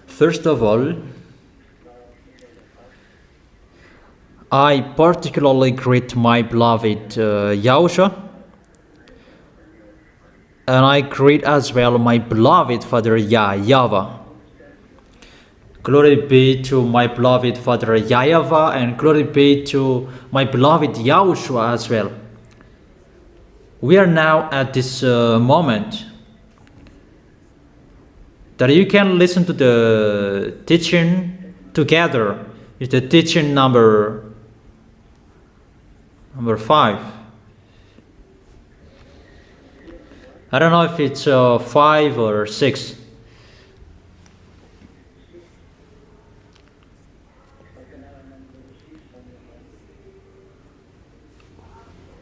First of all, I particularly greet my beloved YAHOSHUAH, and I greet as well my beloved Father YAHVAH. Glory be to my beloved Father YAHVAH, and glory be to my beloved YAHOSHUAH as well. We are now at this moment that you can listen to the teaching together. It's the teaching number 5. I don't know if it's 5 or 6.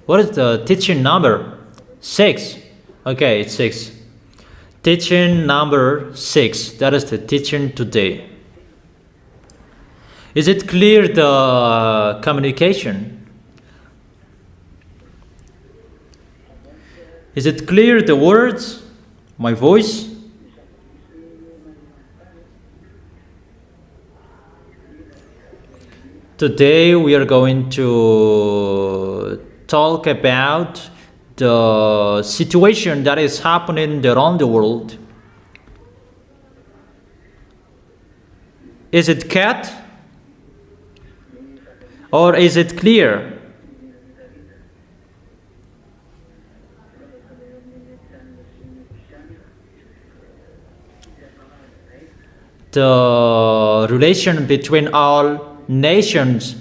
What is the teaching number? 6. Okay, it's 6. Teaching number 6. That is the teaching today. Is it clear, the communication? Is it clear, the words, my voice? Today we are going to talk about the situation that is happening around the world. Is it cat? Or is it clear? The relation between all nations,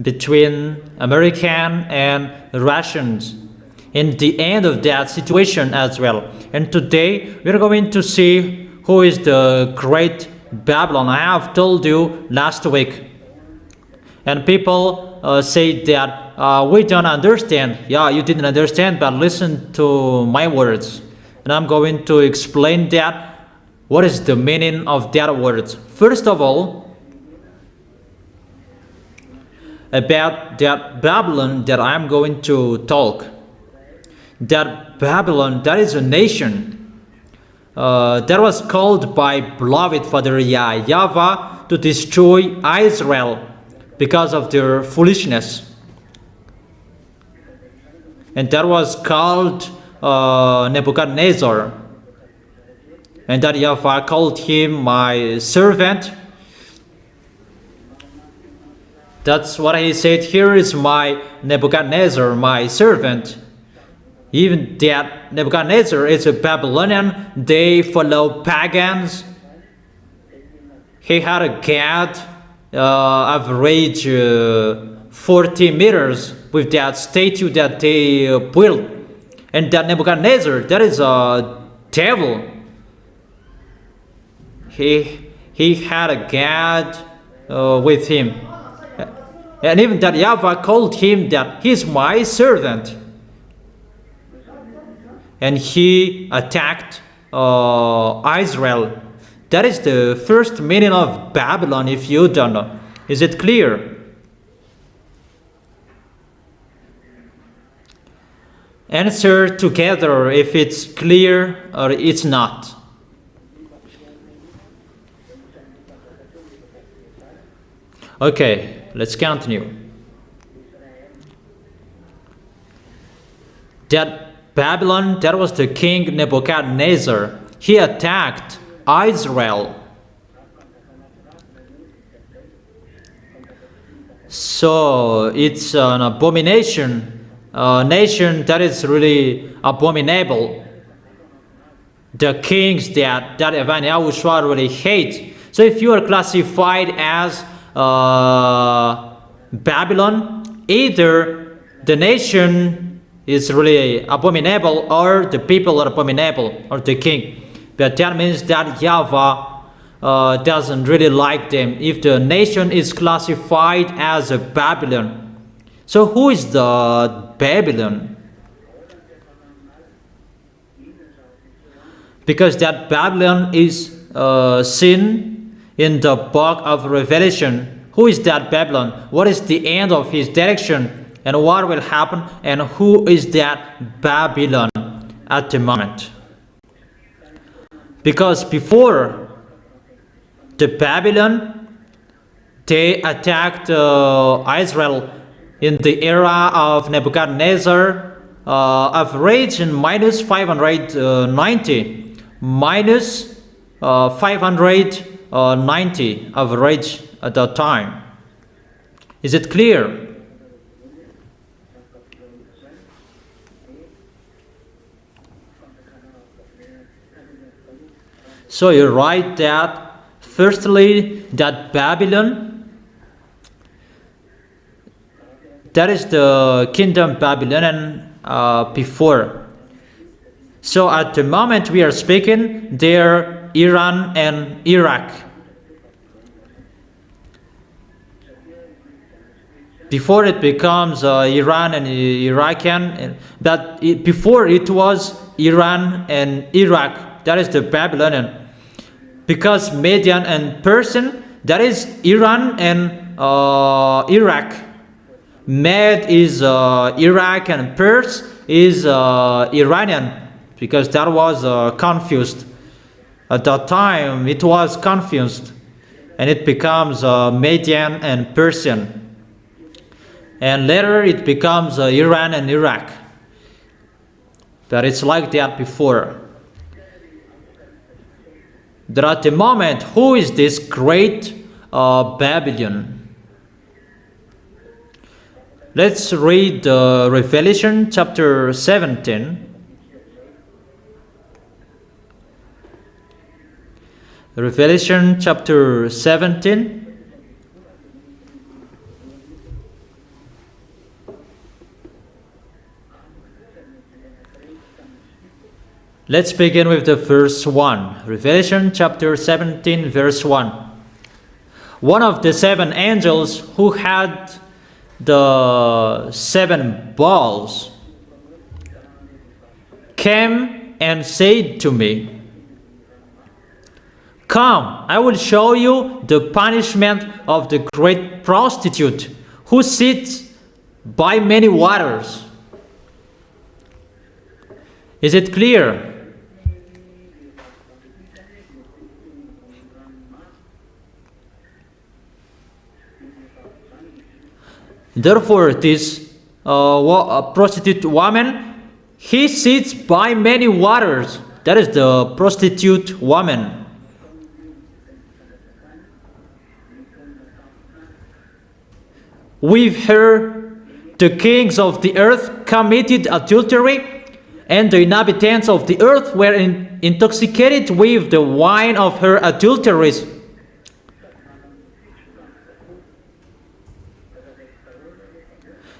between American and Russians, in the end of that situation as well. And today we're going to see who is the great Babylon. I have told you last week, and people say that we don't understand. Yeah, you didn't understand, but listen to my words, and I'm going to explain that. What is the meaning of that words? First of all, about that Babylon that I'm going to talk. That Babylon, that is a nation that was called by beloved Father YAHVAH to destroy Israel because of their foolishness. And that was called Nebuchadnezzar. And that YAHVAH called him my servant. That's what he said. Here is my Nebuchadnezzar, my servant. Even that Nebuchadnezzar is a Babylonian. They follow pagans. He had a gate average 40 meters with that statue that they built. And that Nebuchadnezzar, that is a devil. He had a gate with him. And even that YAHVAH called him that he's my servant. And he attacked Israel. That is the first meaning of Babylon, if you don't know. Is it clear? Answer together if it's clear or it's not. Okay, let's continue. That Babylon, that was the king Nebuchadnezzar. He attacked Israel. So it's an abomination, a nation that is really abominable. The kings that YAHOSHUAH really hates. So if you are classified as Babylon, either the nation is really abominable or the people are abominable or the king. But that means that YAHVAH doesn't really like them if the nation is classified as a Babylon. So who is the Babylon? Because that Babylon is seen in the book of Revelation. Who is that Babylon? What is the end of his direction? And what will happen? And who is that Babylon? at the moment. Because before the Babylon, they attacked Israel in the era of Nebuchadnezzar, average in minus 590, minus 590 average at that time. Is it clear? So you write that firstly, that Babylon, that is the kingdom Babylonian before. So at the moment we are speaking, they're Iran and Iraq. Before it becomes Iran and Iraqian, but before it was Iran and Iraq, that is the Babylonian. Because Median and Persian, that is Iran and Iraq. Med is Iraq and Pers is Iranian, because that was confused. At that time it was confused, and it becomes Median and Persian. And later it becomes Iran and Iraq. But it's like that before. That at the moment, who is this great Babylon? Let's read Revelation chapter 17. Revelation chapter 17. Let's begin with the verse 1. Revelation chapter 17, verse 1. One of the seven angels who had the seven bowls came and said to me, "Come, I will show you the punishment of the great prostitute who sits by many waters." Is it clear? Therefore, this prostitute woman, he sits by many waters. That is the prostitute woman. With her, the kings of the earth committed adultery, and the inhabitants of the earth were intoxicated with the wine of her adulteries.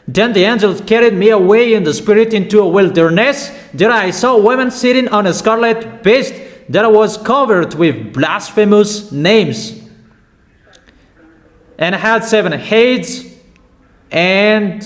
Then the angel carried me away in the spirit into a wilderness. There I saw women sitting on a scarlet beast that was covered with blasphemous names, and had 7 heads and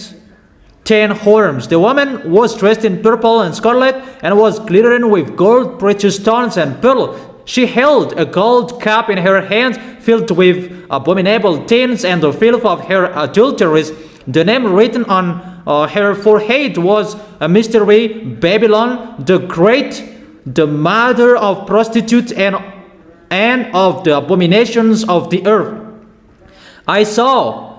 10 horns. The woman was dressed in purple and scarlet, and was glittering with gold, precious stones, and pearl. She held a gold cup in her hand filled with abominable things and the filth of her adulteries. The name written on her forehead was a mystery, Babylon the Great, the mother of prostitutes and of the abominations of the earth. I saw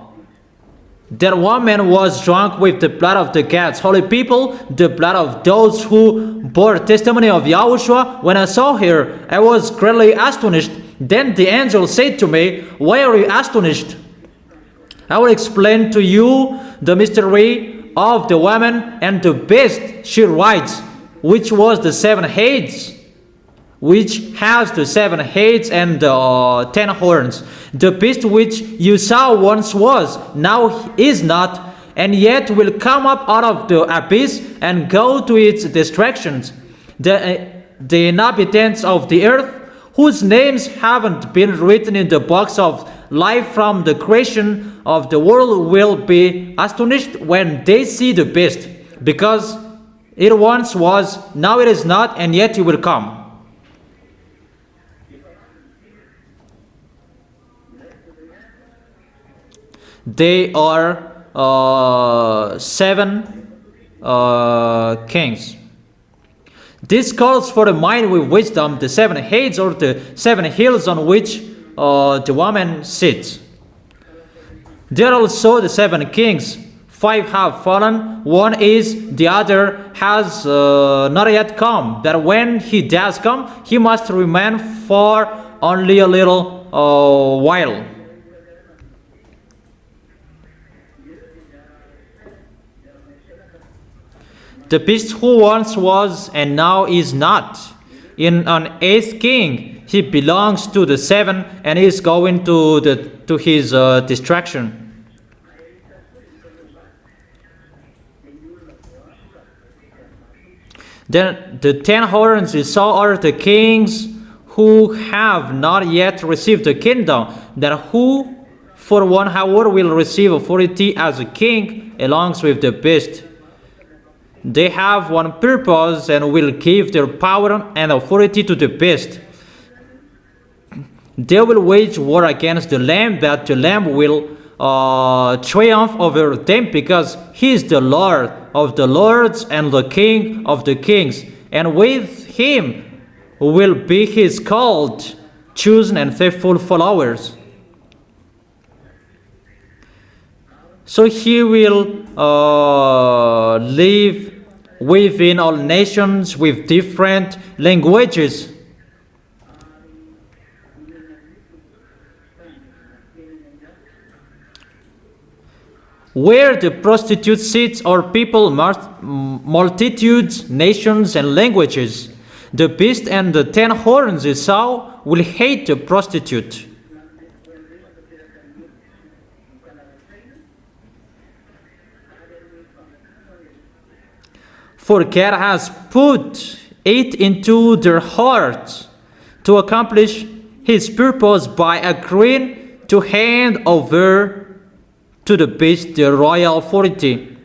that woman was drunk with the blood of the God's holy people, the blood of those who bore testimony of YAHOSHUAH. When I saw her, I was greatly astonished. Then the angel said to me, "Why are you astonished? I will explain to you the mystery of the woman and the beast she rides, which was the 7 heads, which has the 7 heads and 10 horns. The beast which you saw once was, now is not, and yet will come up out of the abyss and go to its destructions. The inhabitants of the earth, whose names haven't been written in the books of life from the creation of the world, will be astonished when they see the beast, because it once was, now it is not, and yet it will come." They are 7 kings. This calls for a mind with wisdom, the 7 heads or the 7 hills on which the woman sits. There are also the 7 kings. 5 have fallen, 1 is, the other has not yet come. That when he does come, he must remain for only a little while. The beast who once was and now is not. In an 8th king, he belongs to the 7 and is going to his destruction. Then the 10 horns you saw are the kings who have not yet received the kingdom, then who for 1 hour will receive authority as a king along with the beast. They have one purpose and will give their power and authority to the beast. They will wage war against the Lamb, but the Lamb will triumph over them, because he is the Lord of the lords and the King of the kings, and with him will be his called, chosen and faithful followers. So he will live within all nations with different languages. Where the prostitute sits are people, multitudes, nations, and languages. The beast and the 10 horns you saw will hate the prostitute. For God has put it into their hearts to accomplish his purpose by agreeing to hand over to the beast the royal authority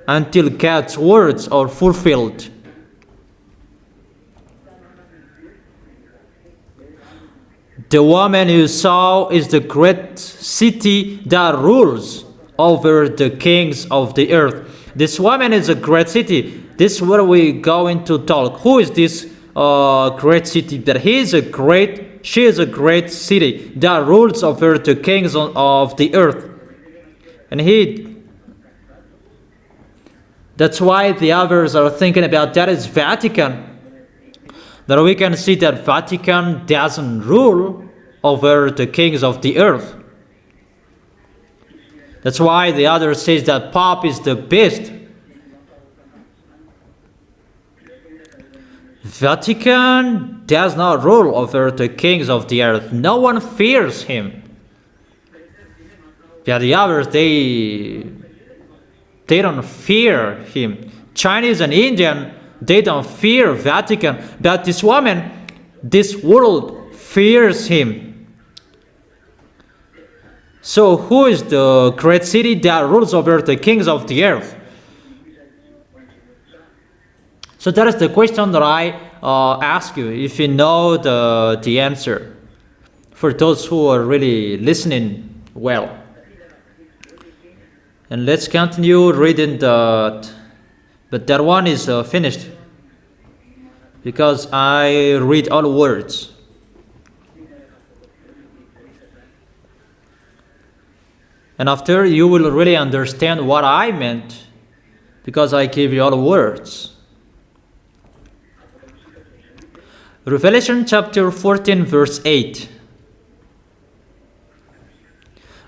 until God's words are fulfilled. The woman you saw is the great city that rules over the kings of the earth. This woman is a great city. This is where we going to talk. Who is this great city? That she is a great city that rules over the kings of the earth. And that's why the others are thinking about that is Vatican. That we can see that Vatican doesn't rule over the kings of the earth. That's why the other says that Pope is the beast. Vatican does not rule over the kings of the earth. No one fears him. Yeah, the others, they don't fear him. Chinese and Indian, they don't fear Vatican. But this woman, this world fears him. So who is the great city that rules over the kings of the earth? So that is the question that I ask you, if you know the answer, for those who are really listening well. And let's continue reading but that one is finished, because I read all words. And after, you will really understand what I meant, because I give you all words. Revelation chapter 14 verse 8.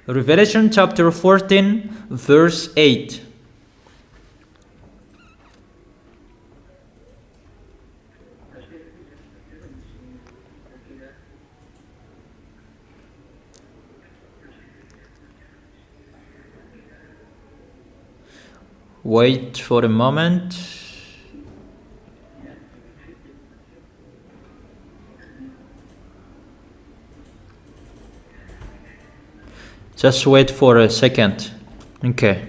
Revelation chapter 14 verse 8. Wait for a moment. Just wait for a second. Okay.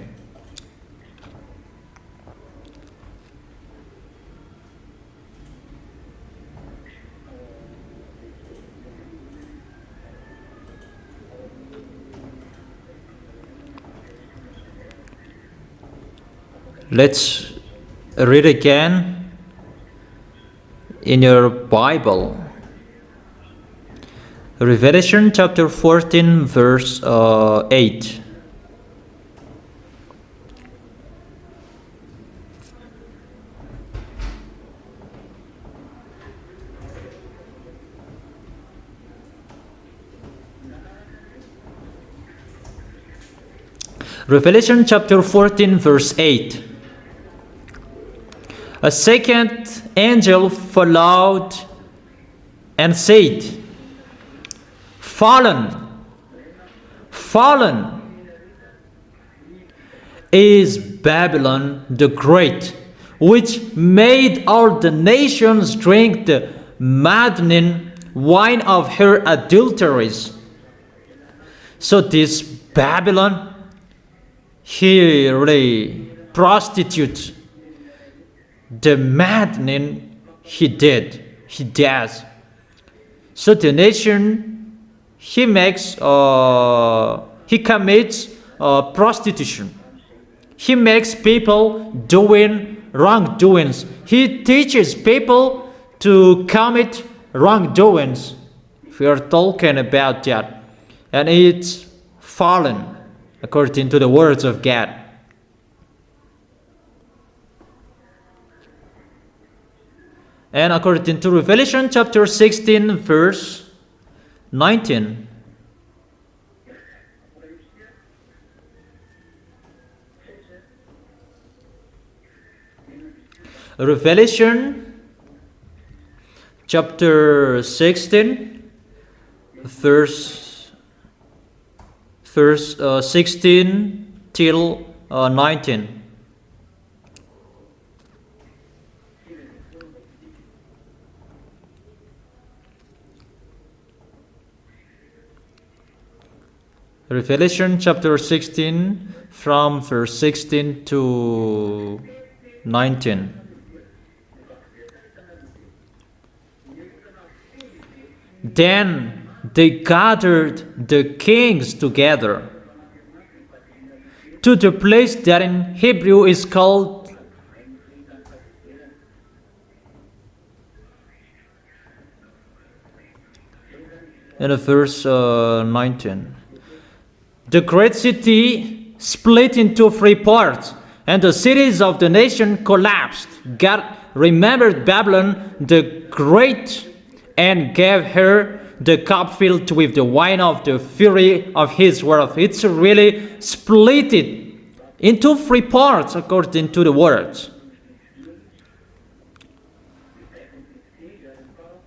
Let's read again in your Bible. Revelation chapter 14 verse 8. Revelation chapter 14 verse 8. A second angel followed and said, Fallen, fallen is Babylon the Great, which made all the nations drink the maddening wine of her adulteries. So this Babylon, he really prostitutes. The maddening he does. So the nation, he commits prostitution. He makes people doing wrongdoings. He teaches people to commit wrongdoings. We are talking about that. And it's fallen, according to the words of God. And according to Revelation chapter 16 verse 19. Revelation chapter 16 verse 16 till 19. Revelation chapter 16 from verse 16 to 19. Then they gathered the kings together to the place that in Hebrew is called in verse 19. The great city split into 3 parts, and the cities of the nation collapsed. God remembered Babylon the Great and gave her the cup filled with the wine of the fury of his wrath. It's really split it into 3 parts according to the words.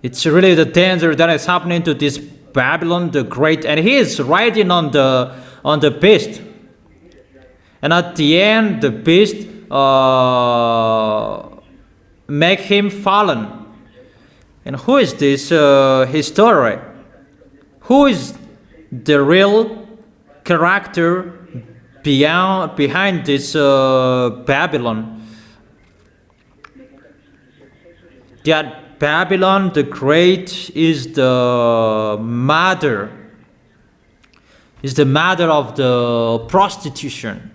It's really the danger that is happening to this Babylon the Great, and he is riding on the beast. And at the end, the beast make him fallen. And who is this history? Who is the real character behind this Babylon? That Babylon the Great is the mother of the prostitution.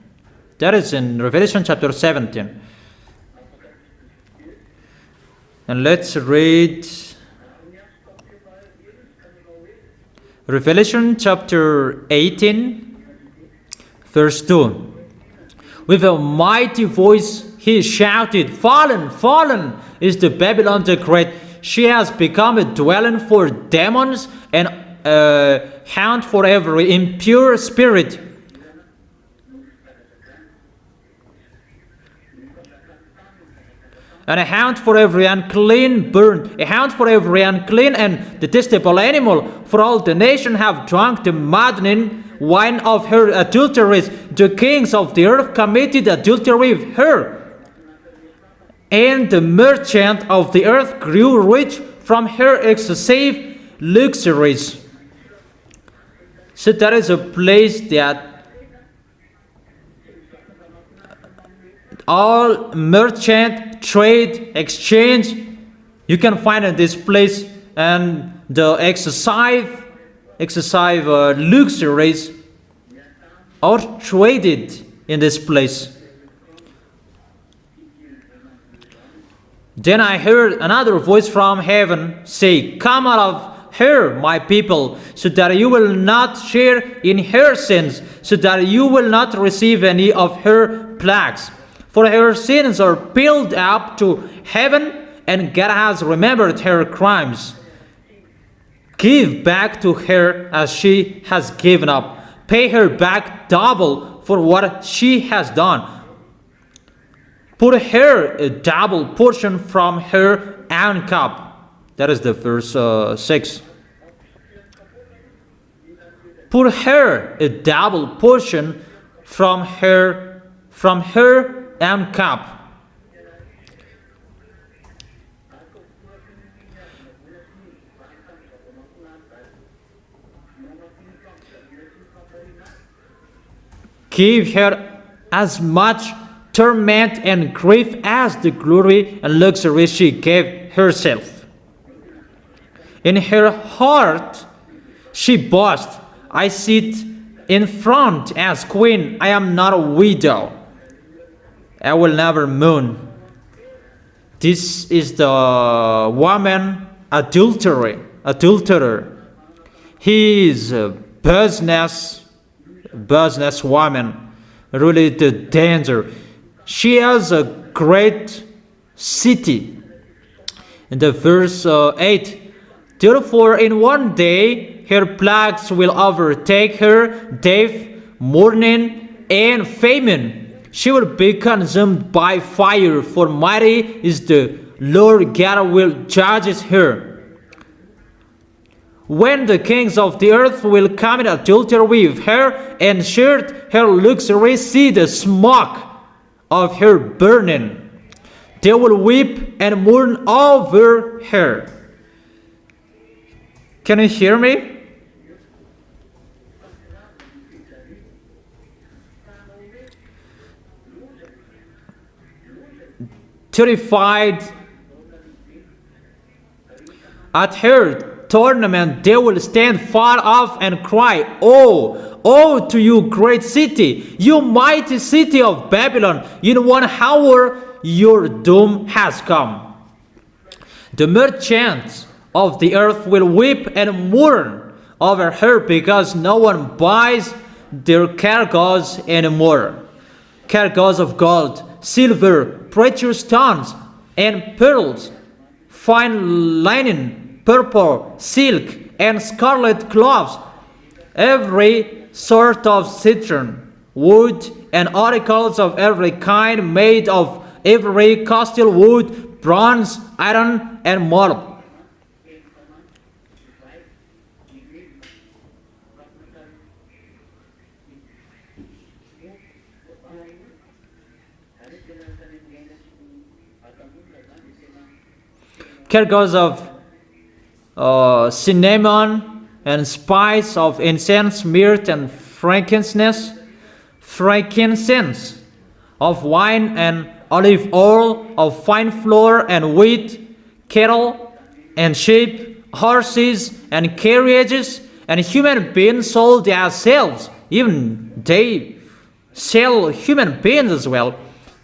That is in Revelation chapter 17. And let's read Revelation chapter 18, verse 2. With a mighty voice he shouted, Fallen, fallen is the Babylon the Great. She has become a dwelling for demons and a haunt for every impure spirit. And a haunt for every unclean bird, a haunt for every unclean and detestable animal, for all the nation have drunk the maddening wine of her adulteries. The kings of the earth committed adultery with her, and the merchant of the earth grew rich from her excessive luxuries. So that is a place that all merchant, trade, exchange, you can find in this place, and the excessive luxuries are traded in this place. Then I heard another voice from heaven say, "Come out of her, my people, so that you will not share in her sins, so that you will not receive any of her plagues. For her sins are piled up to heaven, and God has remembered her crimes. Give back to her as she has given up. Pay her back double for what she has done. Put her a double portion from her own cup." That is the verse 6. Put her a double portion from her own cup. Give her as much torment and grief as the glory and luxury she gave herself. In her heart she boasts, "I sit in front as queen. I am not a widow. I will never mourn." This is the woman adulterer. He is a business woman, really the danger. She has a great city. In the verse 8, "Therefore in one day her plagues will overtake her, death, mourning, and famine. She will be consumed by fire, for mighty is the Lord God will judge her. When the kings of the earth will commit adultery with her and share her luxury, see the smoke of her burning. They will weep and mourn over her." Can you hear me? Terrified at her tournament, they will stand far off and cry, "Oh, oh to you, great city, you mighty city of Babylon! In 1 hour your doom has come." The merchants of the earth will weep and mourn over her, because no one buys their cargoes anymore. Cargoes of gold, silver, precious stones, and pearls, fine linen, purple, silk, and scarlet cloths, every sort of citron, wood, and articles of every kind made of every costly wood, bronze, iron, and marble. Cargoes of cinnamon and spice, of incense, myrrh, and frankincense, of wine and olive oil, of fine flour and wheat, cattle and sheep, horses and carriages, and human beings sold as slaves. Even they sell human beings as well.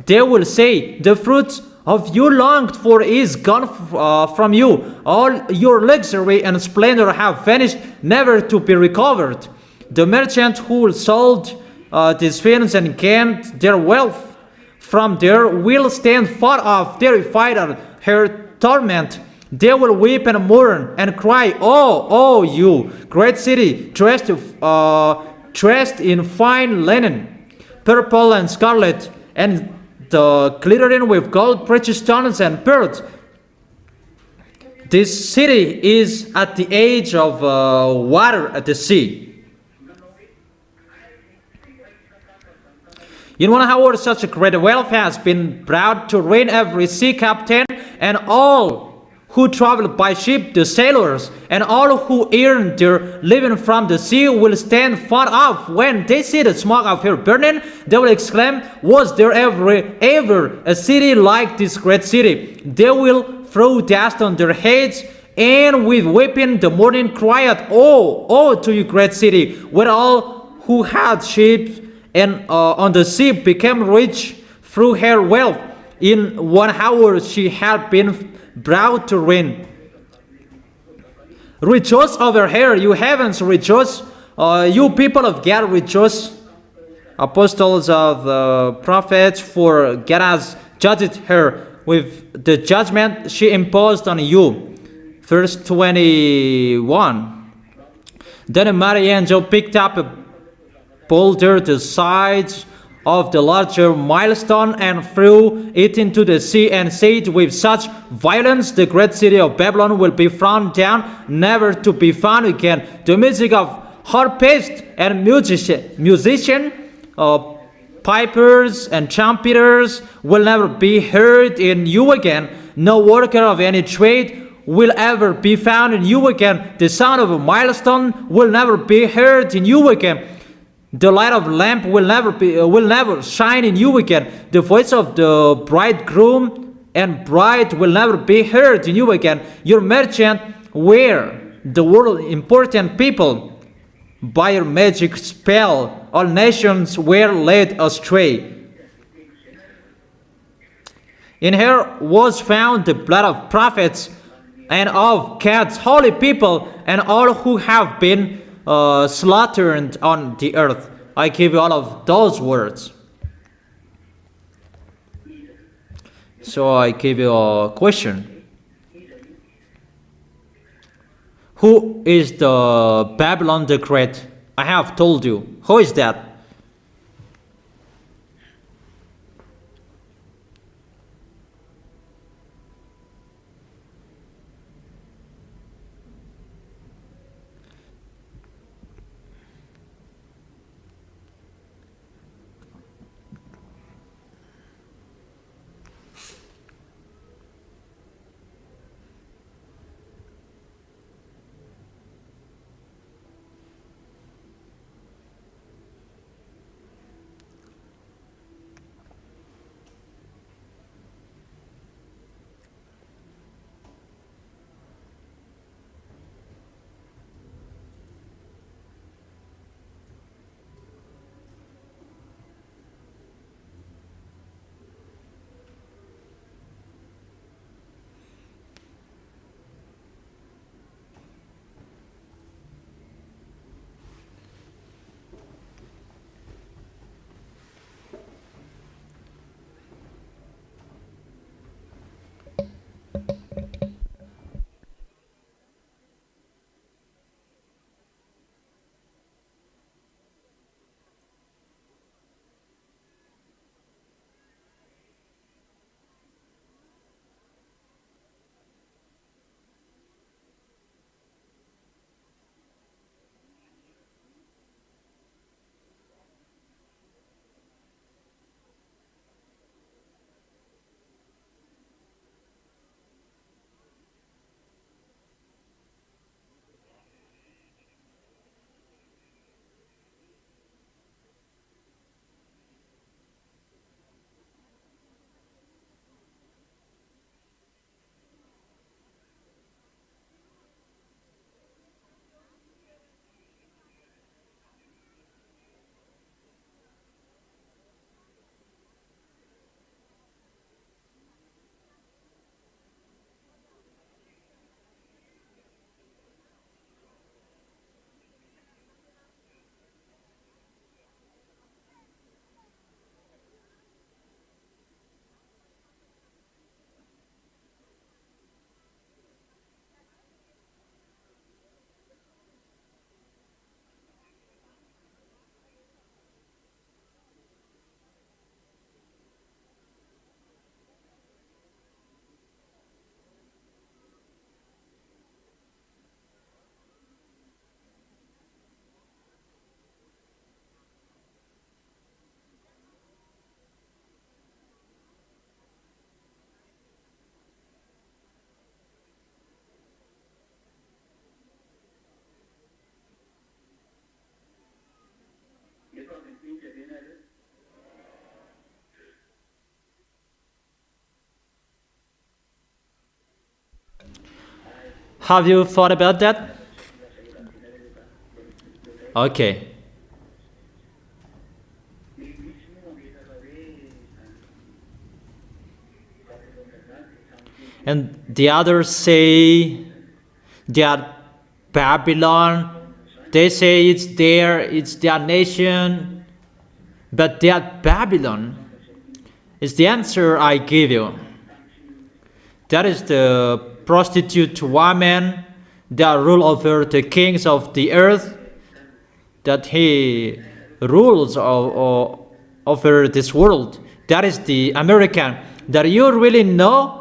They will say, "The fruit of you longed for is gone from you. All your luxury and splendor have vanished, never to be recovered." The merchant who sold these things and gained their wealth from there will stand far off, terrified at her torment. They will weep and mourn and cry, "Oh, oh, you great city, dressed in fine linen, purple and scarlet, and glittering with gold, precious stones, and pearls. This city is at the edge of water at the sea." In 1 hour, such a great wealth has been brought to ruin every sea captain and all who travel by ship, the sailors, and all who earn their living from the sea will stand far off. When they see the smoke of her burning, they will exclaim, "Was there ever a city like this great city?" They will throw dust on their heads, and with weeping the mourning cry out, "Oh, oh to you, great city, where all who had ships and on the sea became rich through her wealth." in 1 hour she had been brought to ruin. Rejoice over her, you heavens, rejoice. You people of God, rejoice. Apostles of the prophets, for God has judged her with the judgment she imposed on you. Verse 21. Then a mighty angel picked up a boulder the size of the larger milestone and threw it into the sea, and said with such violence, the great city of Babylon will be thrown down, never to be found again. The music of harpists and musicians, pipers and trumpeters will never be heard in you again. No worker of any trade will ever be found in you again. The sound of a milestone will never be heard in you again. The light of lamp will never shine in you again. The voice of the bridegroom and bride will never be heard in you again. Your merchant were the world important people. By your magic spell, all nations were led astray. In her was found the blood of prophets and of God's holy people, and all who have been slaughtered on the earth. I give you all of those words. So I give you a question. Who is the Babylon the Great? I have told you. Who is that? Have you thought about that? Okay. and the others say that Babylon, they say it's their nation, but that Babylon is the answer I give you. That is the prostitute woman that rule over the kings of the earth, that he rules over this world. That is the American. That you really know,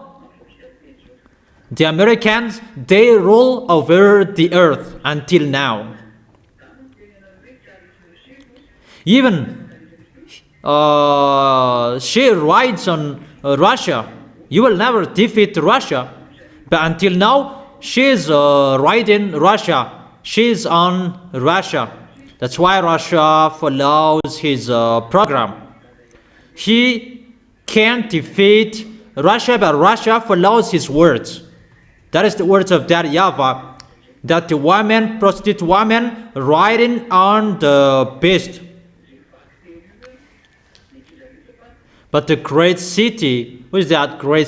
the Americans, they rule over the earth until now. Even she rides on Russia. You will never defeat Russia. But until now, she is riding Russia. She is on Russia. That's why Russia follows his program. He can't defeat Russia, but Russia follows his words. That is the words of that YAHVAH, that the woman, prostitute woman, riding on the beast. But the great city, what is that great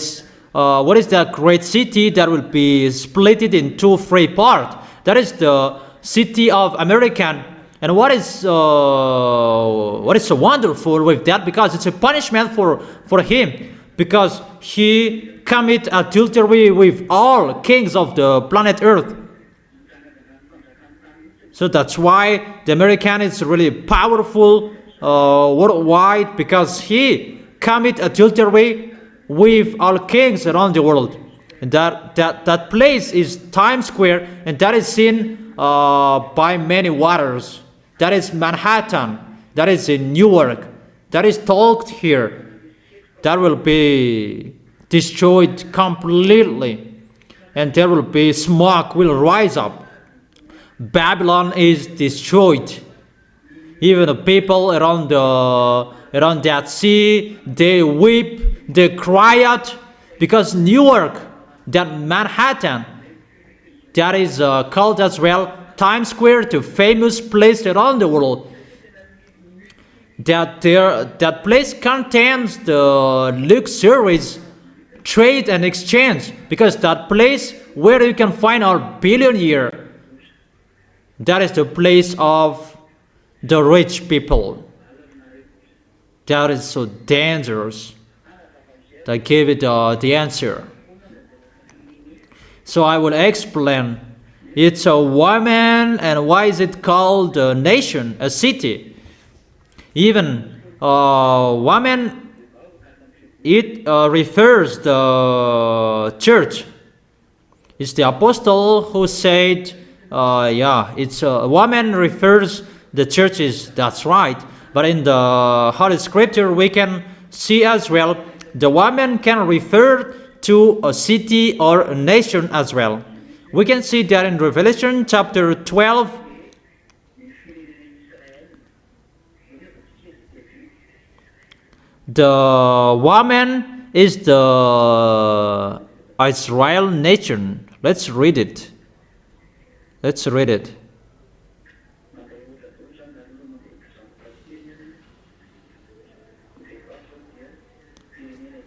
city that will be split into three parts? That is the city of American. And what is so wonderful with that? Because it's a punishment for him, because he commit adultery with all kings of the planet Earth. So that's why the American is really powerful worldwide, because he commit adultery with all kings around the world. And that place is Times Square, and that is seen by many waters. That is Manhattan. That is in Newark. That is talked here. That will be destroyed completely, and there will be smoke will rise up. Babylon is destroyed. Even the people around that sea, they weep, they cry out, because Newark, that Manhattan, that is called as well Times Square, the famous place around the world. That place contains the luxuries, trade and exchange, because that place where you can find our billionaire, that is the place of the rich people. That is so dangerous. I gave it the answer. So I will explain. It's a woman, and why is it called a nation, a city? Even woman, it refers the church. It's the apostle who said, it's a woman refers the churches. That's right. But in the Holy Scripture, we can see as well, the woman can refer to a city or a nation as well. We can see that in Revelation chapter 12. The woman is the Israel nation. Let's read it. Let's read it.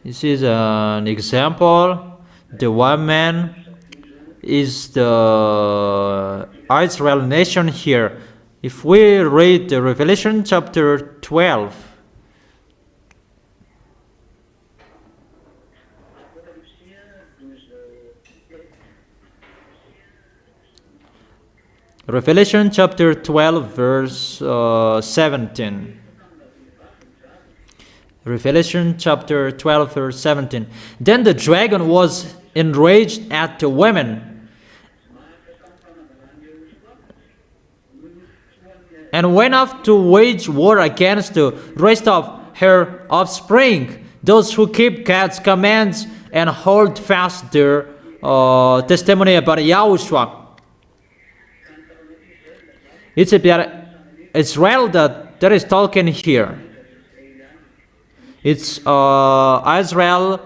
This is an example. The woman is the Israel nation here. If we read the Revelation chapter 12, Revelation chapter 12 verse 17. Revelation chapter 12 verse 17. Then the dragon was enraged at the women and went off to wage war against the rest of her offspring, those who keep God's commands and hold fast their testimony about YAHOSHUAH. It's about Israel that is talking here. It's Israel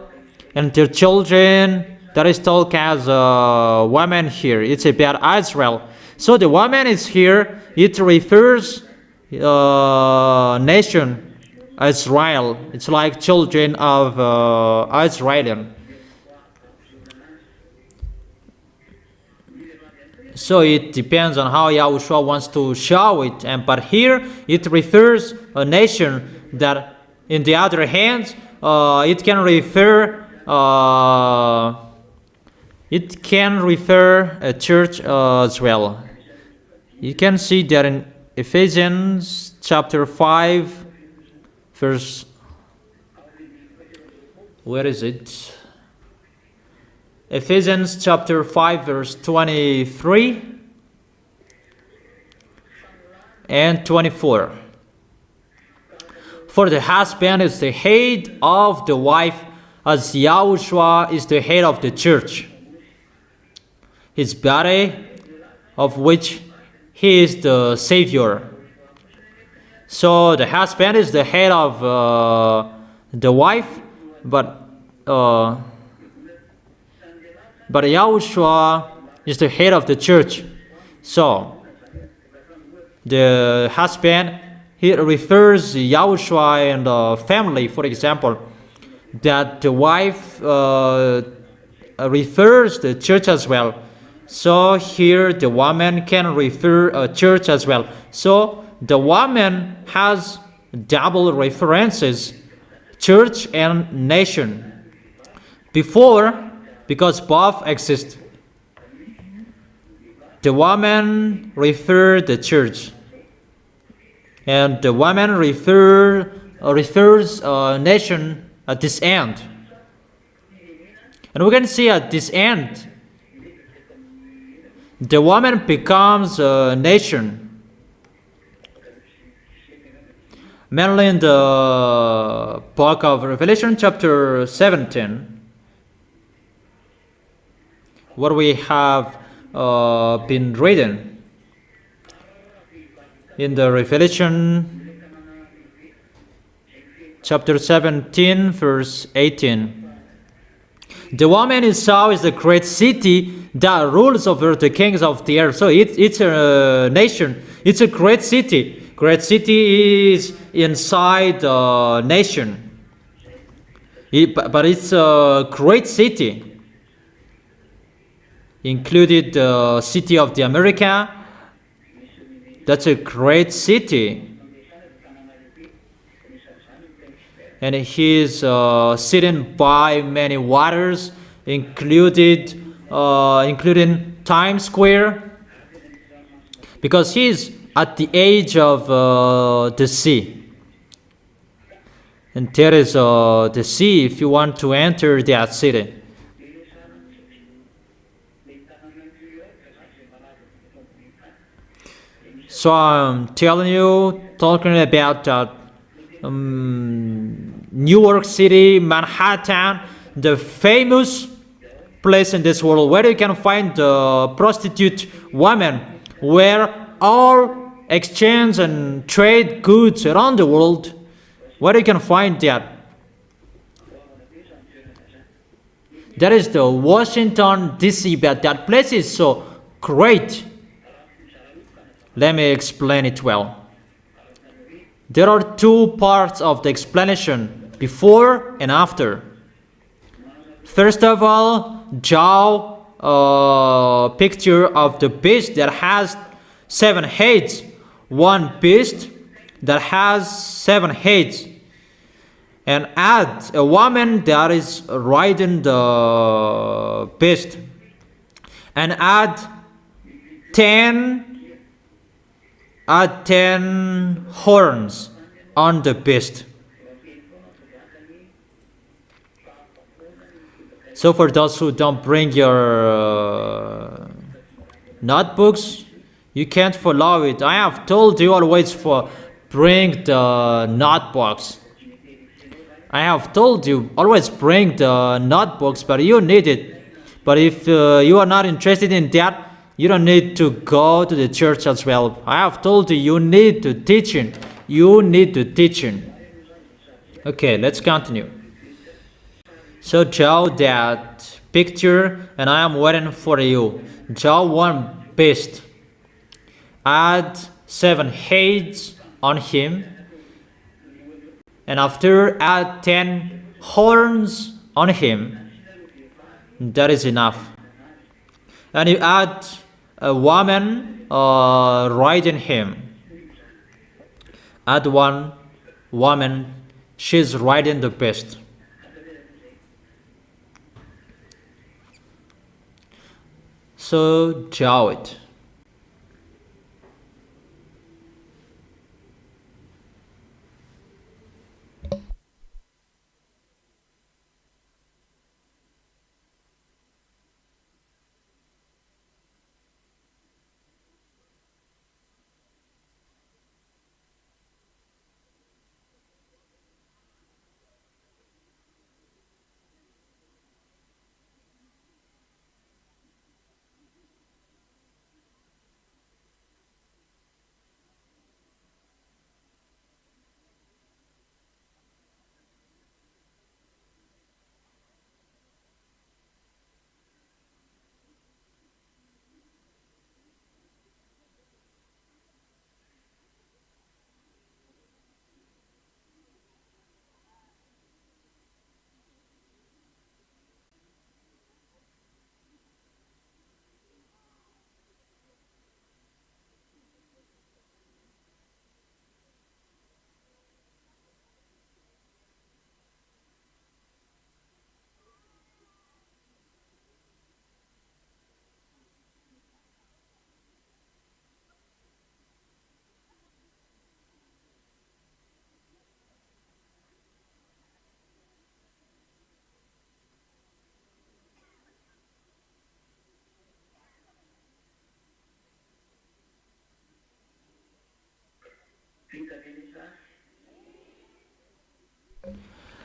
and their children that is talking as women here. It's about Israel. So the woman is here. It refers nation Israel. It's like children of Israel. So it depends on how Yahushua wants to show it. But here it refers a nation that, in the other hand, it can refer a church as well. You can see that in Ephesians chapter 5, verse, where is it? Ephesians chapter 5, verse 23 and 24. For the husband is the head of the wife, as Yahushua is the head of the church, his body, of which he is the Savior. So the husband is the head of the wife, but Yahushua is the head of the church. So the husband, he refers Yahushua and the family, for example, that the wife refers the church as well. So here the woman can refer a church as well. So the woman has double references, church and nation. Before, because both exist, the woman refers the church, and the woman refers a nation at this end. And we can see at this end, the woman becomes a nation. Mainly in the book of Revelation chapter 17, what we have been reading in the Revelation chapter 17, verse 18. The woman you saw is the great city that rules over the kings of the earth. So it's a nation. It's a great city. Great city is inside the nation. But it's a great city. Included the city of the America. That's a great city. And he is sitting by many waters, including Times Square, because he is at the edge of the sea. And there is the sea if you want to enter that city. So I'm telling you, talking about that New York City, Manhattan, the famous place in this world where you can find the prostitute women, where all exchange and trade goods around the world, where you can find that. That is the Washington, D.C., but that place is so great. Let me explain it well. There are two parts of the explanation, before and after. First of all, draw a picture of the beast that has 7 heads. One beast that has 7 heads. And add a woman that is riding the beast. And add 10 horns on the beast. So for those who don't bring your notebooks, you can't follow it. I have told you always bring the notebooks. I have told you always bring the notebooks, but you need it. But if you are not interested in that, you don't need to go to the church as well. I have told you, you need to teaching. You need to teaching. Okay, let's continue. So draw that picture, and I am waiting for you. Draw one beast. Add 7 heads on him. And after, add 10 horns on him. That is enough. And you add a woman riding him. At one woman, she's riding the beast. So draw it.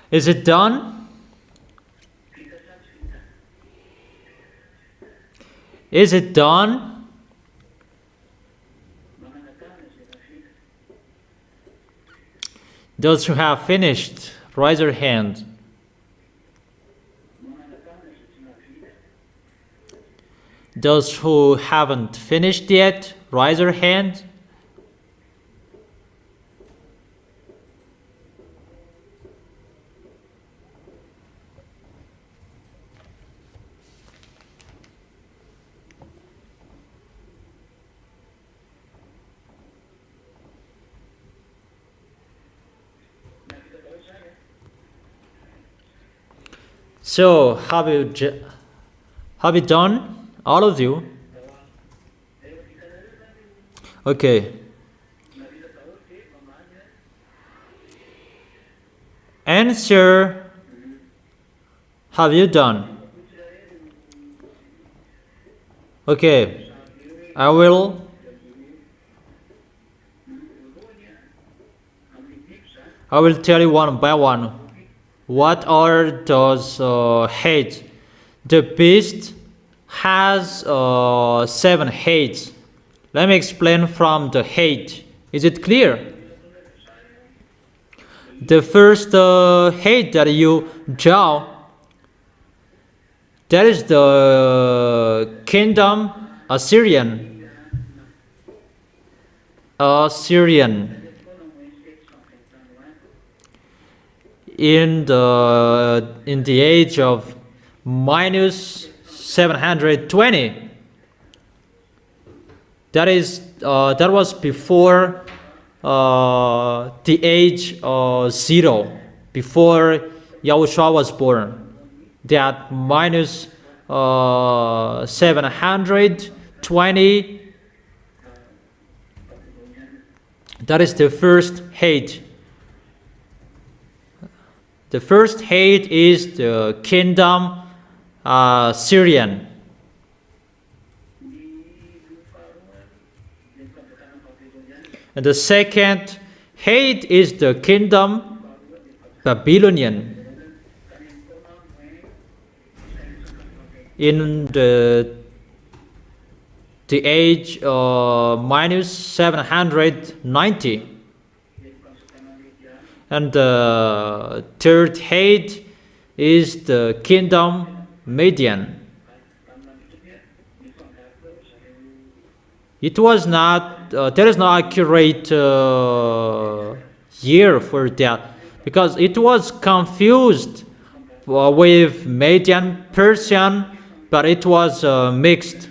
Is it done? Is it done? Those who have finished, raise your hand. Those who haven't finished yet, raise your hand. So, have you done, all of you? Okay. Answer, have you done? Okay, I will tell you one by one. What are those heads? The beast has 7 heads. Let me explain from the head. Is it clear? The first head that you draw, that is the kingdom Assyrian. In the age of minus 720. That was before the age 0, before YAHOSHUAH was born. That minus 720, that is the first head. The first head is the kingdom Syrian. And the second head is the kingdom Babylonian. In the age minus 790. And the third head is the kingdom Median. It was not, there is no accurate year for that, because it was confused with Median Persian, but it was mixed.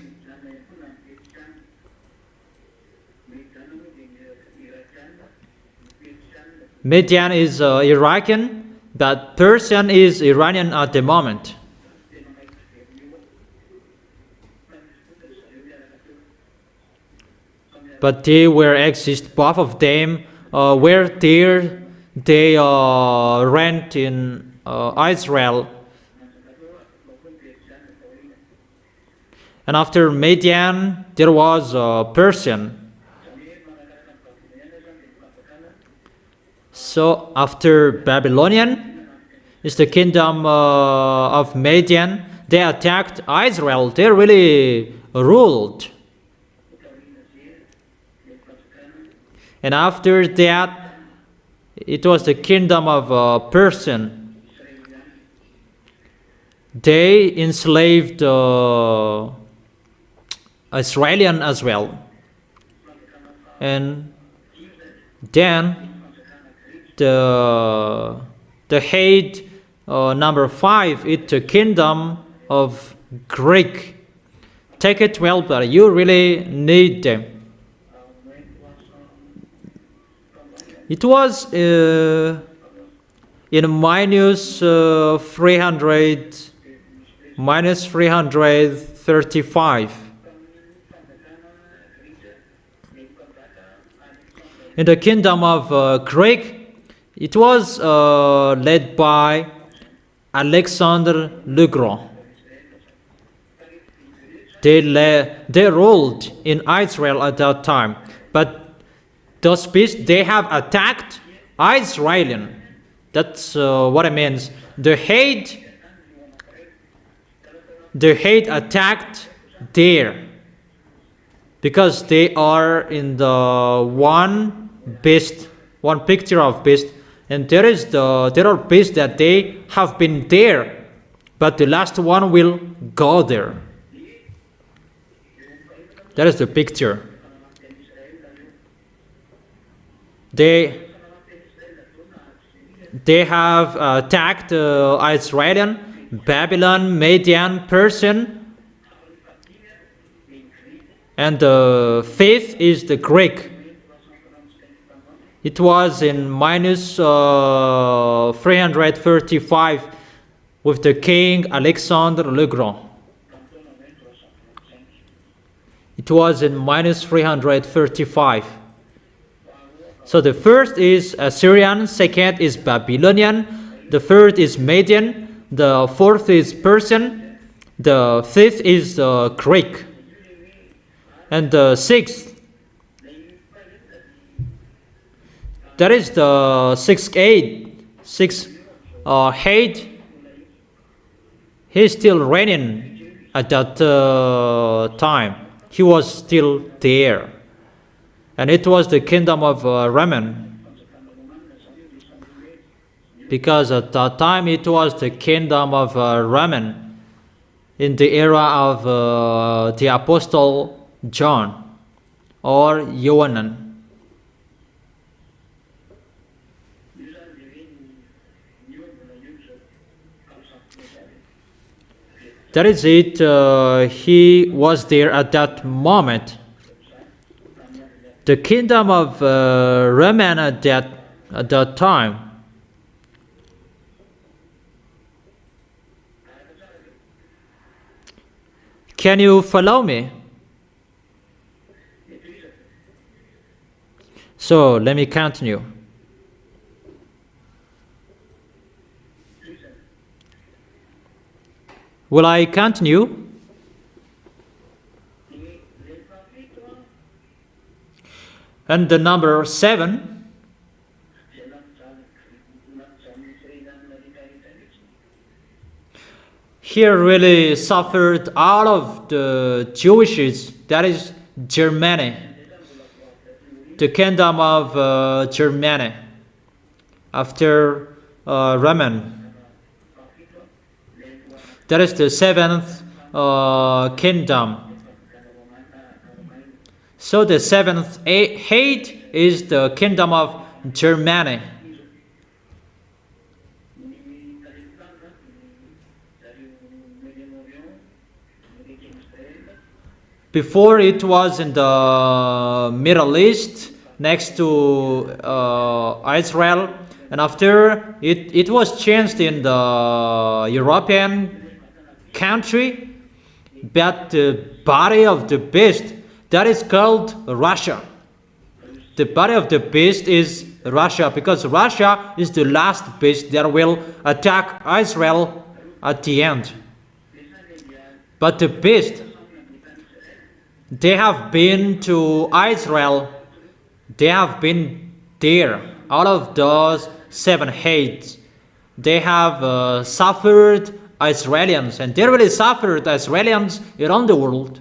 Median is Iraqan, but Persian is Iranian at the moment. But they were exist, both of them were there. They rent in Israel. And after Median, there was Persian. So after Babylonian is the kingdom of Median. They attacked Israel. They really ruled. And after that, it was the kingdom of Persian. They enslaved Israelian as well. And then the head number 5 is the kingdom of Greek. Take it well, but you really need them. It was in minus 335. In the kingdom of Greek, it was led by Alexander the Great. They ruled in Israel at that time, but those beasts, they have attacked Israelian. That's what it means. The hate attacked there because they are in the one picture of beast, and there are beasts that they have been there, but the last one will go there. That is the picture. They have attacked Israelian, Babylon, Median, Persian, and the 5th is the Greek. It was in minus 335 with the king Alexander the Great. It was in minus 335. So the first is Assyrian, second is Babylonian, the third is Median, the fourth is Persian, the 5th is Greek, and the 6th, that is the 6th head, he is still reigning at that time. He was still there. And it was the kingdom of Raman. Because at that time it was the kingdom of Raman in the era of the Apostle John or Yohanan. That is it. He was there at that moment. The kingdom of Raman at that time. Can you follow me? So let me continue. Will I continue? And the number 7, here really suffered all of the Jewishes, that is Germany, the kingdom of Germany after Raman. That is the 7th kingdom. So the 7th head is the kingdom of Germany. Before it was in the Middle East next to Israel, and after it was changed in the European country. But the body of the beast, that is called Russia. The body of the beast is Russia, because Russia is the last beast that will attack Israel at the end. But the beast, they have been to Israel, they have been there. Out of those 7 hates, they have suffered Israelis, and they really suffered Israelis around the world.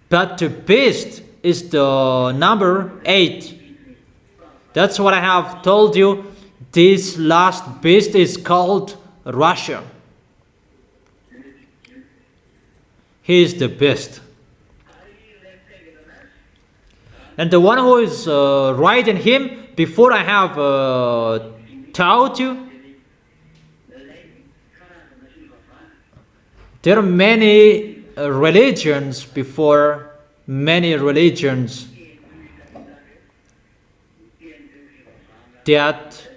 But the beast is the number 8. That's what I have told you. This last beast is called Russia. He is the beast. And the one who is right in him, before I have taught you, there are many religions before, many religions that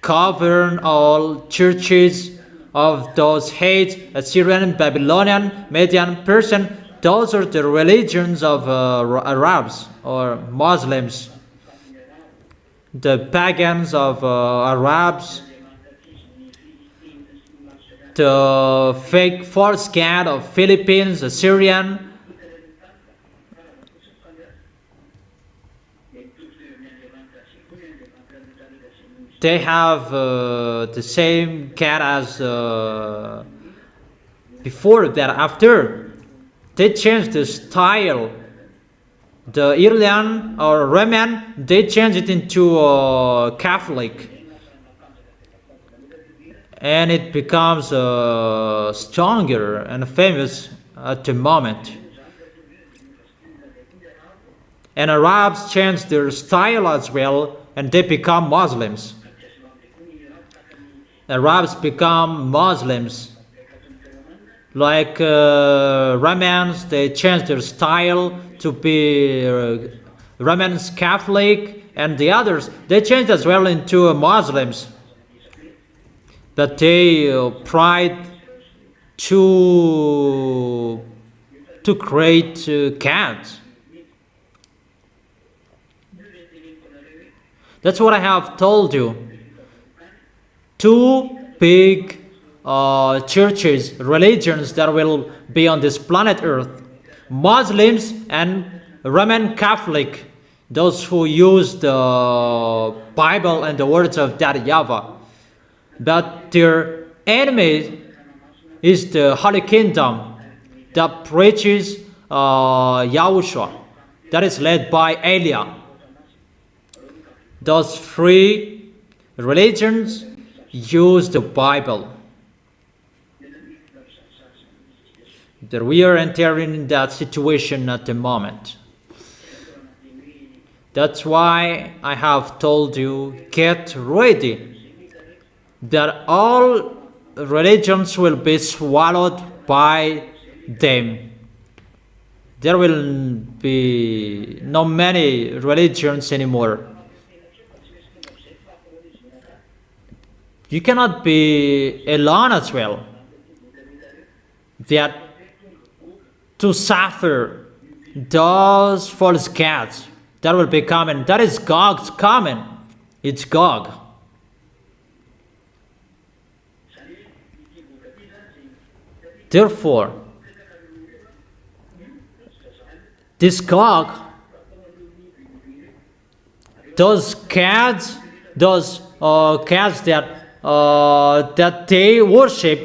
govern all churches of those hates, Assyrian, Babylonian, Median, Persian. Those are the religions of Arabs or Muslims. The pagans of Arabs, the fake false god of Philippines, Assyrian. They have the same cat as before that. After they changed the style, the Iranian or Roman, they changed it into Catholic, and it becomes stronger and famous at the moment. And Arabs changed their style as well, and they become Muslims. Arabs become Muslims. Like Romans, they changed their style to be Romans Catholic, and the others, they changed as well into Muslims. But they tried to create cats. That's what I have told you. 2 big churches, religions that will be on this planet Earth: Muslims and Roman Catholic, those who use the Bible and the words of that YAHVAH. But their enemy is the Holy Kingdom that preaches YAHOSHUAH, that is led by Eliah. Those 3 religions use the Bible. That we are entering in that situation at the moment. That's why I have told you, get ready, that all religions will be swallowed by them. There will be not many religions anymore. You cannot be alone as well. That to suffer those false gods that will be coming. That is Gog's coming. It's Gog. Therefore, this Gog, those gods, those gods that they worship,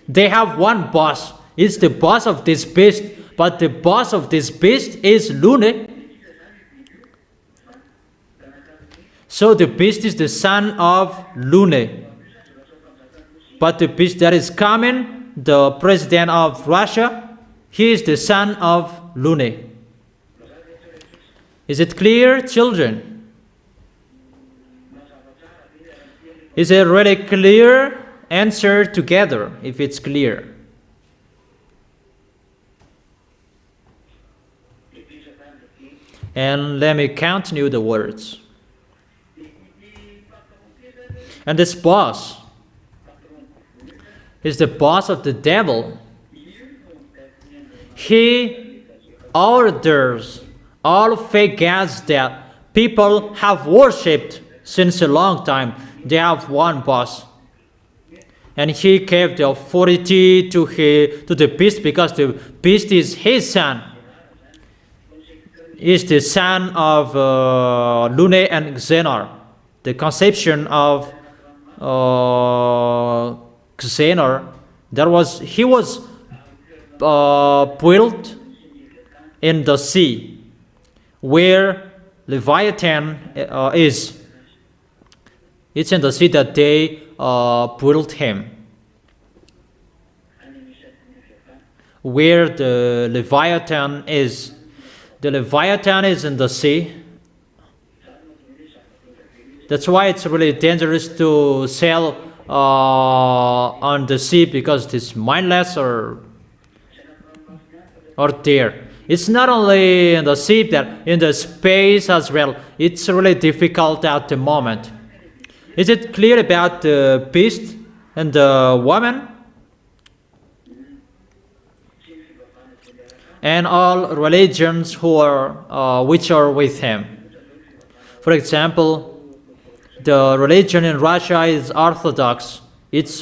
they have one boss. It's the boss of this beast, but the boss of this beast is Lune. So the beast is the son of Lune. But the beast that is coming, the president of Russia, he is the son of Lune. Is it clear, children? Is it really clear answer together if it's clear. And let me continue the words. And this boss is the boss of the devil. He orders all fake gods that people have worshipped since a long time. They have one boss. And he gave the authority to the beast because the beast is his son. Is the son of Lune and Xenor. The conception of Xenor, he was built in the sea where Leviathan is. It's in the sea that they built him. Where the Leviathan is. The Leviathan is in the sea. That's why it's really dangerous to sail on the sea, because it's mindless or there. It's not only in the sea, but in the space as well. It's really difficult at the moment. Is it clear about the beast and the woman? And all religions which are with him. For example, the religion in Russia is Orthodox. It's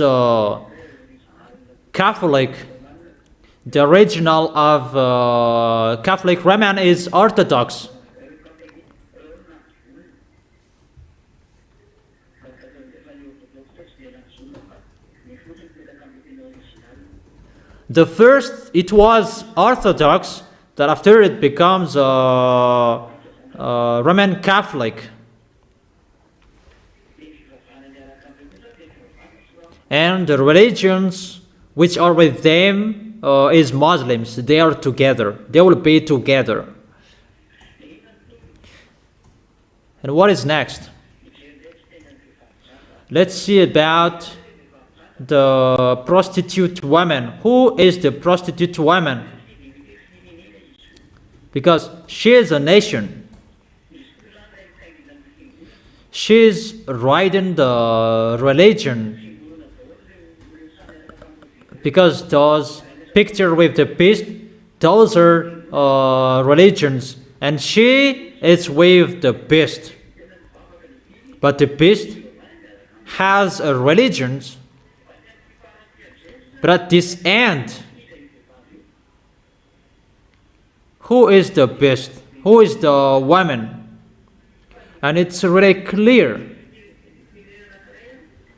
Catholic. The original of Catholic Roman is Orthodox. The first, it was Orthodox, that after it becomes Roman Catholic. And the religions which are with them is Muslims. They are together. They will be together. And what is next? Let's see about the prostitute woman. Who is the prostitute woman? Because she is a nation. She is riding the religion. Because those pictures with the beast, those are religions. And she is with the beast. But the beast has a religion. But at this end, who is the beast? Who is the woman? And it's really clear.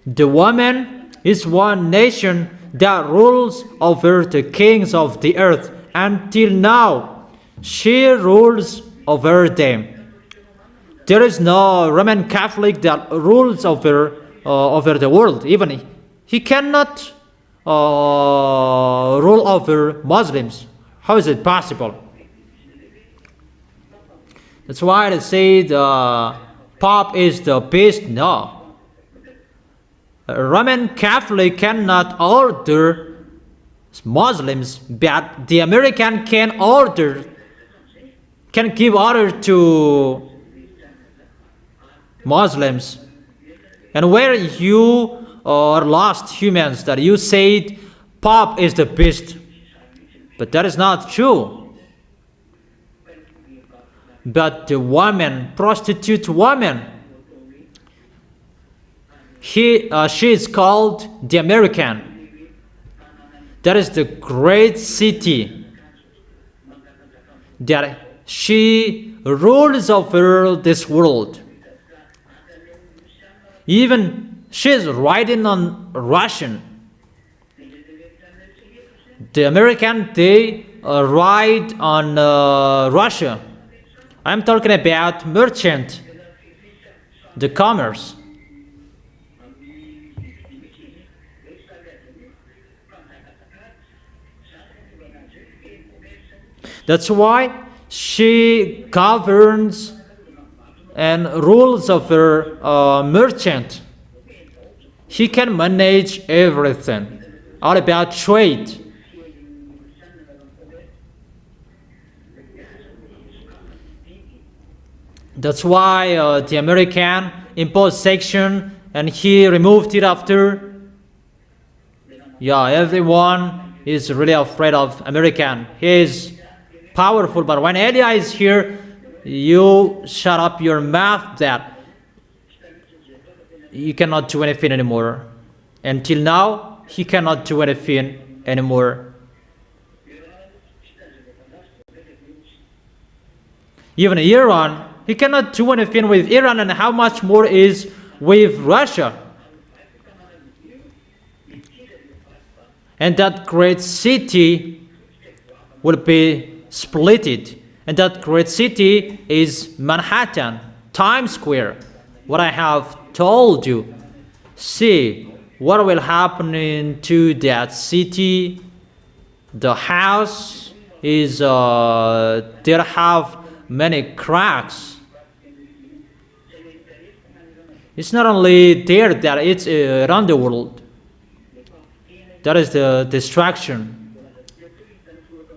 The woman is one nation that rules over the kings of the earth. Until now, she rules over them. There is no Roman Catholic that rules over the world. Even he cannot rule over Muslims. How is it possible? That's why they say the Pope is the beast. No. A Roman Catholic cannot order Muslims, but the American can give order to Muslims. And where you are lost humans, that you said Pope is the beast. But that is not true. But the woman, prostitute woman, she is called the American. That is the great city that she rules over this world. Even she is writing on Russian. The American, they write on Russia. I'm talking about merchant, the commerce. That's why she governs and rules over merchant. He can manage everything. All about trade. That's why the American imposed section and he removed it after. Yeah, everyone is really afraid of American. He is powerful, but when Elia is here, you shut up your mouth that you cannot do anything anymore. Until now, he cannot do anything anymore. Even Iran, he cannot do anything with Iran, and how much more is with Russia. And that great city will be splitted. And that great city is Manhattan, Times Square. What I have told you. See what will happen to that city. The house is there have many cracks. It's not only there, that it's around the world. That is the destruction.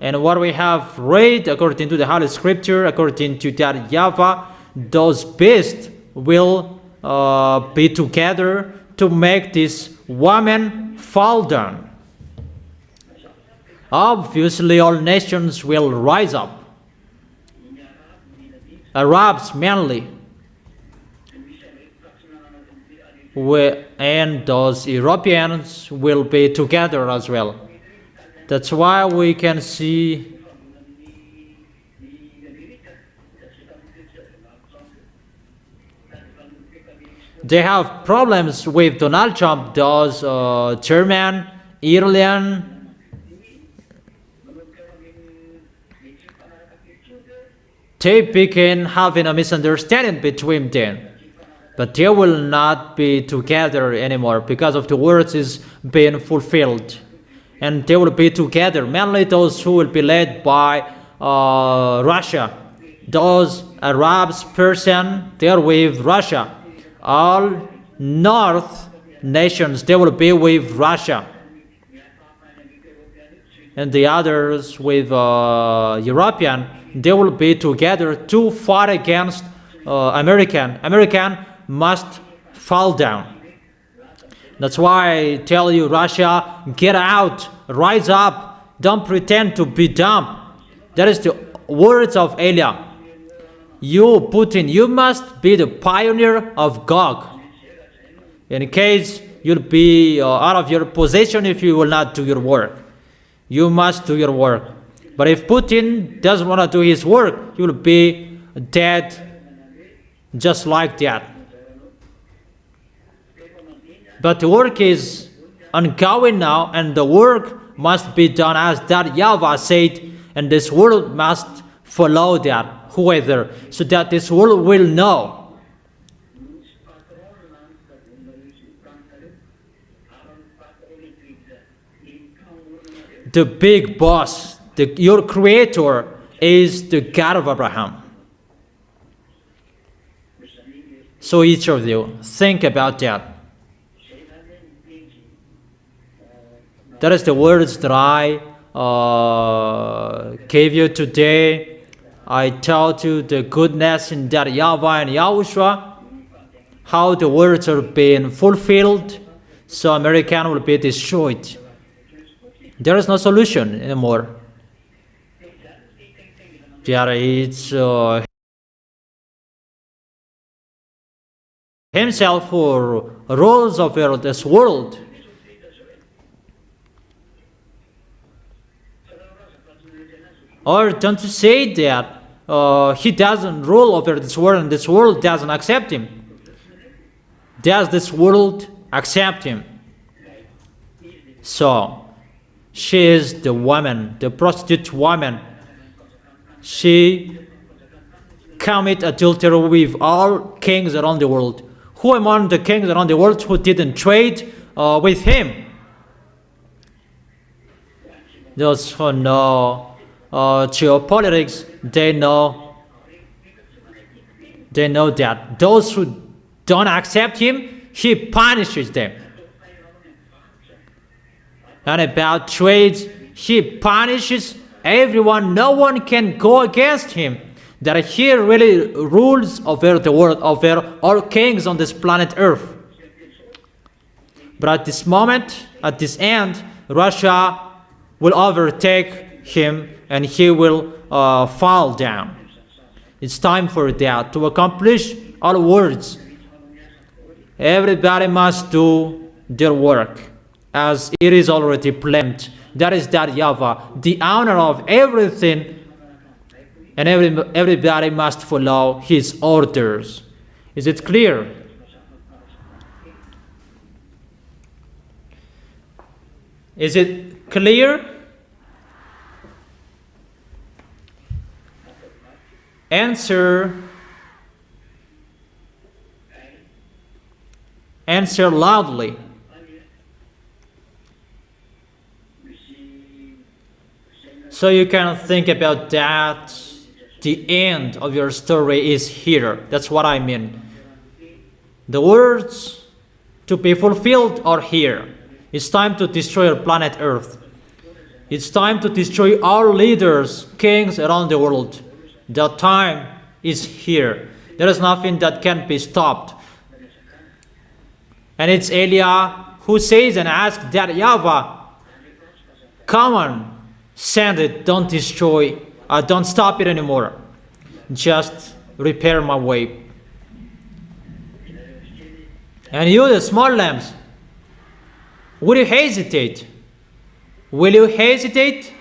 And what we have read according to the Holy Scripture, according to that YAHVAH, those beasts will be together to make this woman fall down. Obviously, all nations will rise up. Arabs mainly. And those Europeans will be together as well. That's why we can see they have problems with Donald Trump, those German, Iranian, they begin having a misunderstanding between them. But they will not be together anymore because of the words is being fulfilled. And they will be together, mainly those who will be led by Russia. Those Arabs person, they are with Russia. All North nations, they will be with Russia. And the others with European, they will be together to fight against American. American must fall down. That's why I tell you, Russia, get out, rise up, don't pretend to be dumb. That is the words of Elia. You, Putin, you must be the pioneer of Gog. In case you'll be out of your position if you will not do your work. You must do your work. But if Putin doesn't want to do his work, you will be dead just like that. But the work is ongoing now, and the work must be done as that YAHVAH said, and this world must follow that, whoever, so that this world will know. The big boss, your creator, is the God of Abraham. So each of you, think about that. That is the words that I gave you today. I told you the goodness in that YAHVAH and YAHOSHUAH, how the words are being fulfilled, so American will be destroyed. There is no solution anymore. There is himself who rules over this world. Or don't you say that he doesn't rule over this world and this world doesn't accept him? Does this world accept him? So, she is the woman, the prostitute woman. She commit adultery with all kings around the world. Who among the kings around the world who didn't trade with him? Those who know geopolitics, they know that those who don't accept him, he punishes them. And about trades, he punishes everyone. No one can go against him. That he really rules over the world, over all kings on this planet Earth. But at this moment, at this end, Russia will overtake him and he will fall down. It's time for that. To accomplish all words, everybody must do their work as it is already planned. That is that YAHVAH, the owner of everything, and everybody must follow his orders. Is it clear? Is it clear? Answer. Answer loudly. So you can think about that. The end of your story is here. That's what I mean. The words to be fulfilled are here. It's time to destroy our planet Earth. It's time to destroy all leaders, kings around the world. The time is here. There is nothing that can be stopped. And it's Elia who says and asks that YAHVAH, come on, send it, don't destroy, don't stop it anymore. Just repair my way. And you, the small lambs, will you hesitate? Will you hesitate?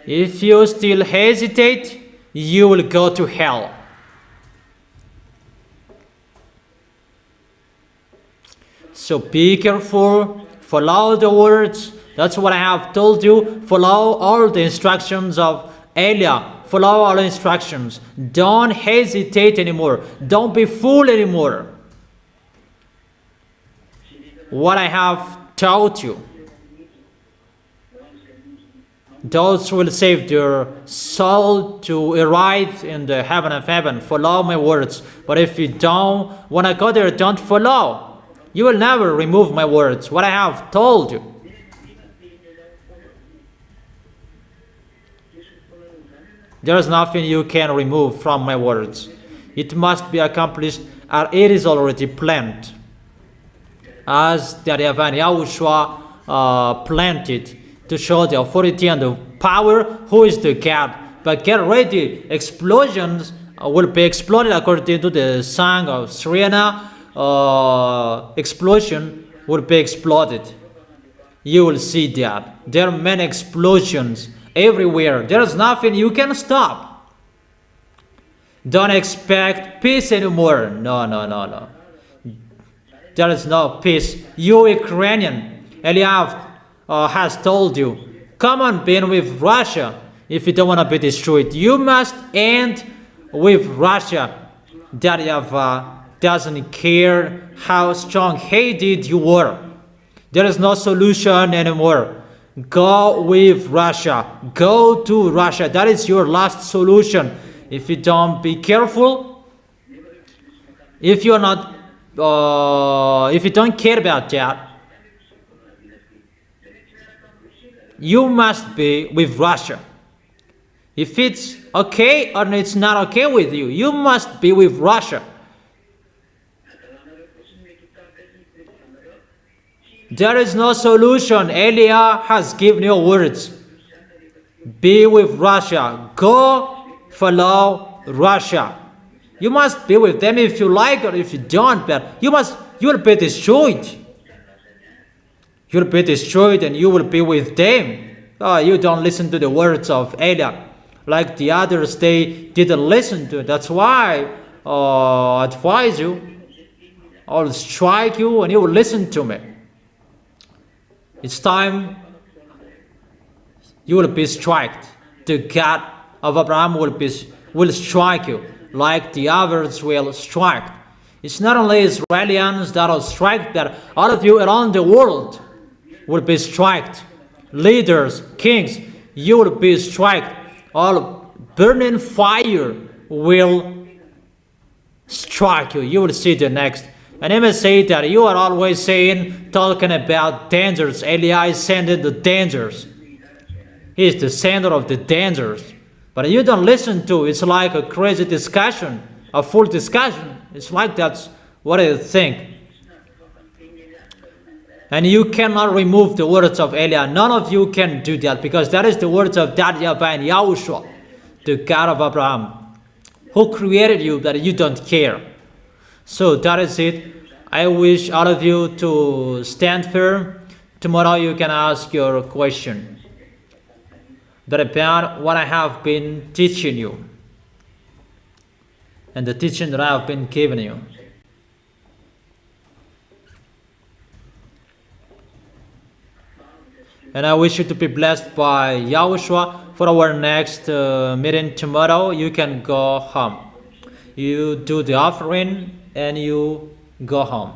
If you still hesitate, you will go to hell. So be careful, follow the words. That's what I have told you. Follow all the instructions of Elia. Follow all the instructions. Don't hesitate anymore. Don't be fooled anymore. What I have taught you, those who will save their soul to arrive in the heaven of heaven. Follow my words. But if you don't want to go there, don't follow. You will never remove my words, what I have told you. There is nothing you can remove from my words. It must be accomplished, and it is already planned. As the YAHVAH and YAHOSHUAH planned it, to show the authority and the power who is the God. But get ready, explosions will be exploded according to the song of Serena. Explosion will be exploded. You will see that. There are many explosions everywhere. There is nothing you can stop. Don't expect peace anymore. No. There is no peace. You Ukrainian, Eliav has told you, come on, be with Russia. If you don't want to be destroyed, you must end with Russia. That YAHVAH doesn't care how strong-headed you were. There is no solution anymore. Go with Russia. Go to Russia. That is your last solution. If you don't be careful, if you're not, if you don't care about that, you must be with Russia. If it's okay or it's not okay with you, you must be with Russia. There is no solution. Elia has given you words. Be with Russia. Go follow Russia. You must be with them if you like or if you don't, but you will be destroyed. You'll be destroyed and you will be with them. You don't listen to the words of Elia. Like the others, they didn't listen to it. That's why I advise you. I'll strike you and you will listen to me. It's time you will be struck. The God of Abraham will strike you like the others will strike. It's not only Israelis that will strike, but all of you around the world will be struck. Leaders, kings, you will be struck. All burning fire will strike you. You will see the next And he may say that you are always saying, talking about dangers. Eli is sending the dangers. He is the sender of the dangers. But you don't listen to, it's like a crazy discussion, a full discussion. It's like that's what I think. And you cannot remove the words of Eli. None of you can do that, because that is the words of that YAHVAH and YAHOSHUAH, the God of Abraham, who created you, that you don't care. So that is it. I wish all of you to stand firm. Tomorrow you can ask your question. But about what I have been teaching you, and the teaching that I have been giving you. And I wish you to be blessed by YAHOSHUAH. For our next meeting tomorrow, you can go home. You do the offering and you go home.